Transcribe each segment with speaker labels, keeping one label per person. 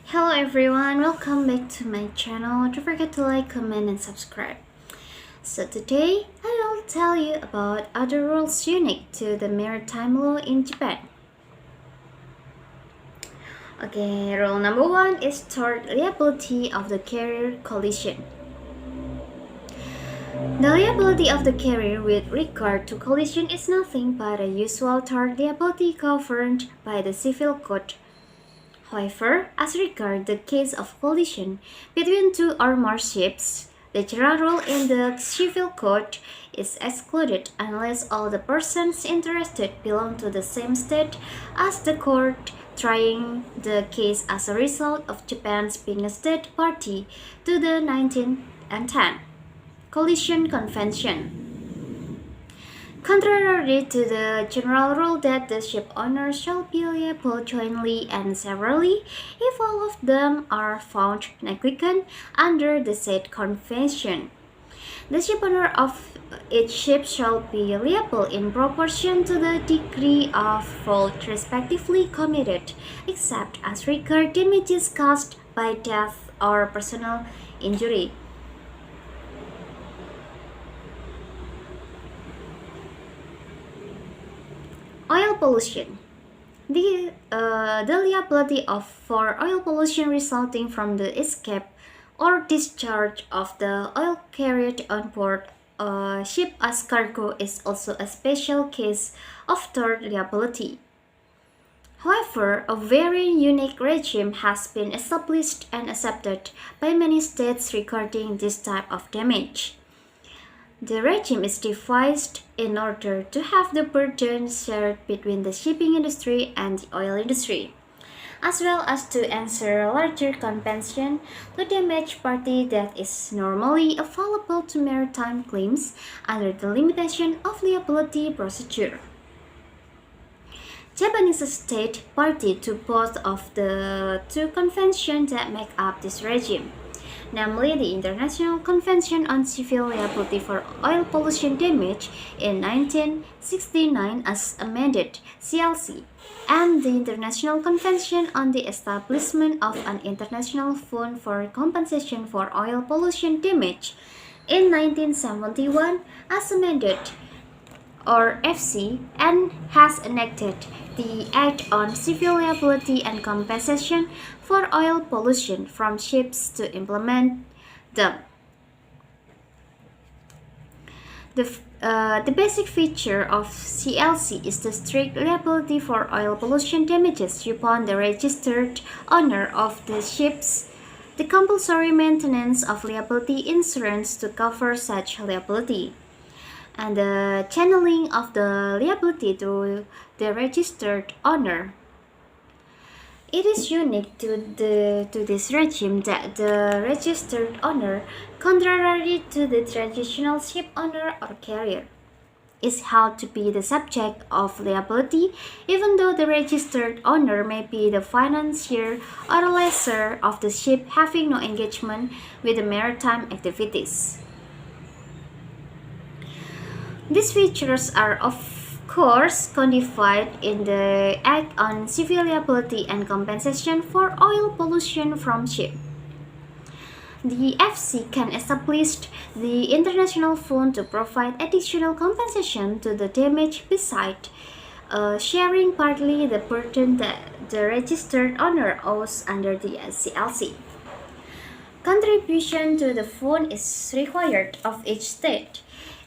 Speaker 1: Hello everyone, welcome back to my channel. Don't forget to like, comment and subscribe. So today I will tell you about other rules unique to the maritime law in Japan. Okay, rule number 1 is tort liability of the carrier collision. The liability of the carrier with regard to collision is nothing but a usual tort liability governed by the civil code. However, as regards the case of collision between two or more ships, the general rule in the civil code is excluded unless all the persons interested belong to the same state as the court trying the case as a result of Japan's being a state party to the 1910 Collision Convention. Contrary to the general rule that the ship owner shall be liable jointly and severally if all of them are found negligent under the said convention, the ship owner of each ship shall be liable in proportion to the degree of fault respectively committed, except as regards damages caused by death or personal injury. Oil pollution. The liability for oil pollution resulting from the escape or discharge of the oil carried on board a ship as cargo is also a special case of tort liability. However, a very unique regime has been established and accepted by many states regarding this type of damage. The regime is devised in order to have the burden shared between the shipping industry and the oil industry, as well as to answer a larger compensation to damaged party that is normally available to maritime claims under the limitation of liability procedure. Japan is a state party to both of the two conventions that make up this regime, namely the International Convention on Civil Liability for Oil Pollution Damage in 1969 as amended (CLC), and the International Convention on the Establishment of an International Fund for Compensation for Oil Pollution Damage in 1971 as amended, or FC, and has enacted the Act on Civil Liability and Compensation for Oil Pollution from Ships to implement them. The basic feature of CLC is the strict liability for oil pollution damages upon the registered owner of the ships, the compulsory maintenance of liability insurance to cover such liability, and the channeling of the liability to the registered owner. It is unique to this regime that the registered owner, contrary to the traditional ship owner or carrier, is held to be the subject of liability even though the registered owner may be the financier or lessor of the ship having no engagement with the maritime activities. These features are of course codified in the Act on Civil Liability and Compensation for Oil Pollution from Ship. The FC can establish the International Fund to provide additional compensation to the damage beside sharing partly the burden that the registered owner owes under the CLC. Contribution to the fund is required of each state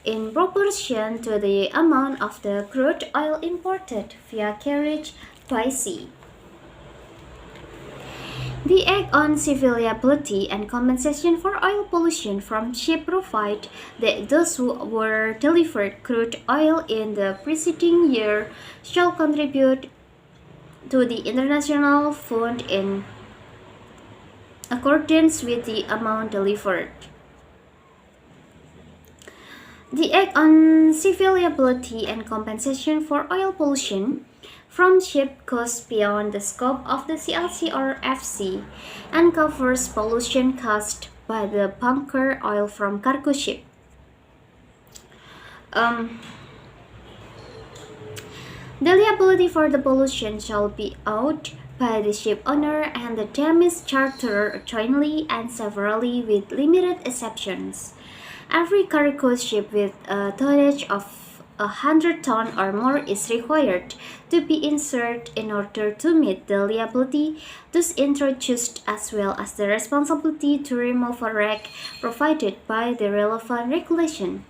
Speaker 1: in proportion to the amount of the crude oil imported via carriage by sea. The Act on Civil Liability and Compensation for Oil Pollution from Ship provide that those who were delivered crude oil in the preceding year shall contribute to the International Fund in accordance with the amount delivered. The Act on Civil Liability and Compensation for Oil Pollution from Ship goes beyond the scope of the CLC or FC and covers pollution caused by the bunker oil from cargo ship. The liability for the pollution shall be owed by the ship owner and the damaged charterer jointly and severally with limited exceptions. Every cargo ship with a tonnage of 100 tons or more is required to be insured in order to meet the liability thus introduced as well as the responsibility to remove a wreck provided by the relevant regulation.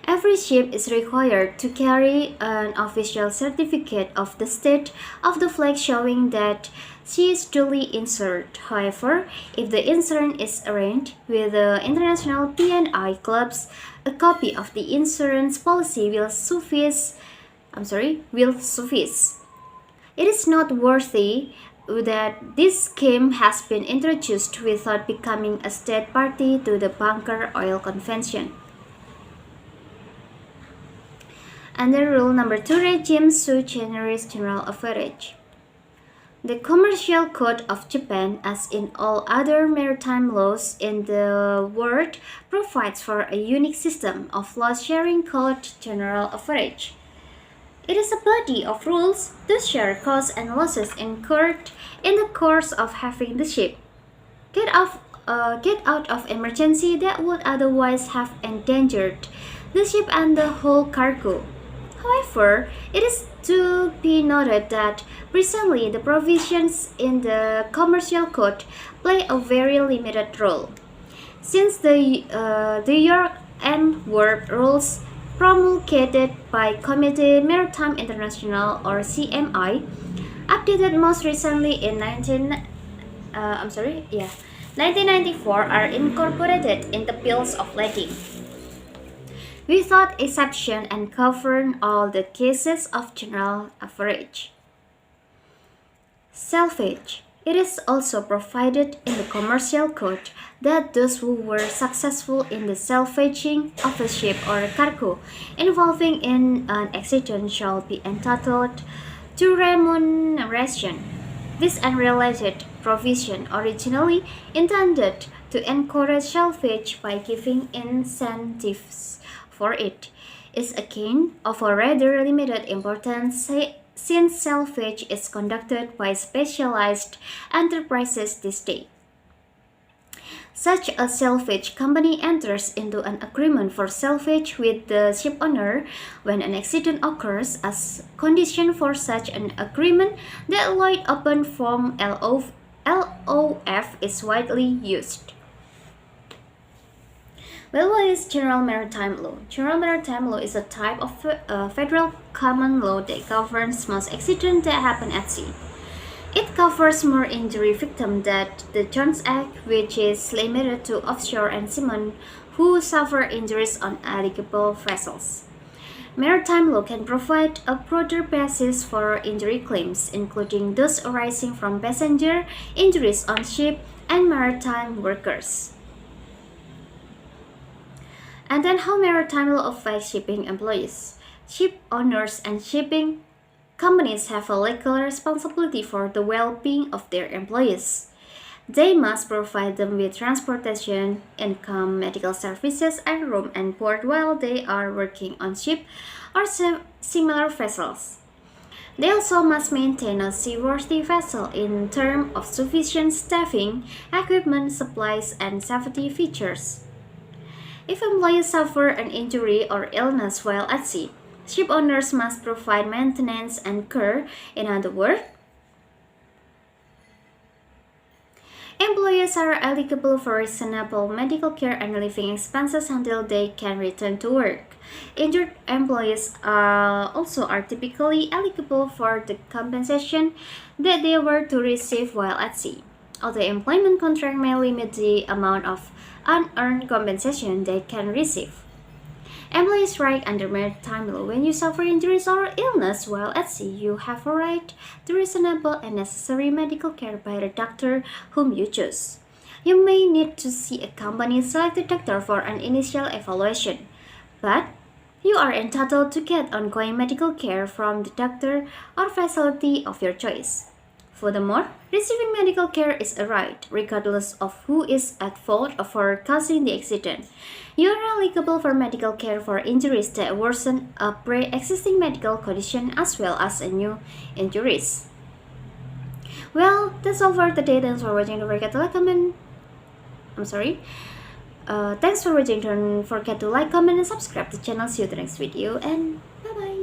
Speaker 1: Every ship is required to carry an official certificate of the state of the flag showing that she is duly insured. However, if the insurance is arranged with the international P&I clubs, a copy of the insurance policy will suffice. It is noteworthy that this scheme has been introduced without becoming a state party to the Bunker Oil Convention. Under rule number 2 regime sui generis general average. The Commercial Code of Japan, as in all other maritime laws in the world, provides for a unique system of law sharing called general average. It is a body of rules to share costs and losses incurred in the course of having the ship get out of emergency that would otherwise have endangered the ship and the whole cargo. However, it is to be noted that recently the provisions in the Commercial Code play a very limited role. Since the York and World rules promulgated by Comité Maritime International or CMI, updated most recently in 1994, are incorporated in the bills of lading without exception and govern all the cases of general average. Salvage. It is also provided in the Commercial Code that those who were successful in the salvaging of a ship or a cargo involving in an accident shall be entitled to remuneration. This unrelated provision, originally intended to encourage salvage by giving incentives for it, is again of a rather limited importance since salvage is conducted by specialized enterprises these days. Such a salvage company enters into an agreement for salvage with the ship owner when an accident occurs. As condition for such an agreement, the alloyed open form LOF is widely used. Well, what is General Maritime Law? General Maritime Law is a type of federal common law that governs most accidents that happen at sea. It covers more injury victims than the Jones Act, which is limited to offshore and seamen who suffer injuries on navigable vessels. Maritime law can provide a broader basis for injury claims, including those arising from passenger injuries on ship and maritime workers. And then how maritime law affects shipping employees. Ship owners and shipping companies have a legal responsibility for the well-being of their employees. They must provide them with transportation, income, medical services, and room and board while they are working on ship or similar vessels. They also must maintain a seaworthy vessel in terms of sufficient staffing, equipment, supplies, and safety features. If employees suffer an injury or illness while at sea, ship owners must provide maintenance and care. In other words, employees are eligible for reasonable medical care and living expenses until they can return to work. Injured employees also are typically eligible for the compensation that they were to receive while at sea. Although employment contract may limit the amount of unearned compensation they can receive. Employees' right under maritime law. When you suffer injuries or illness while at sea, you have a right to reasonable and necessary medical care by the doctor whom you choose. You may need to see a company-selected doctor for an initial evaluation, but you are entitled to get ongoing medical care from the doctor or facility of your choice. Furthermore, receiving medical care is a right, regardless of who is at fault for causing the accident. You are eligible for medical care for injuries that worsen a pre-existing medical condition as well as a new injuries. Well, that's all for today. Thanks for watching. Don't forget to like, comment. I'm sorry. Thanks for watching. Don't forget to like, comment, and subscribe to the channel. See you in the next video, and bye bye.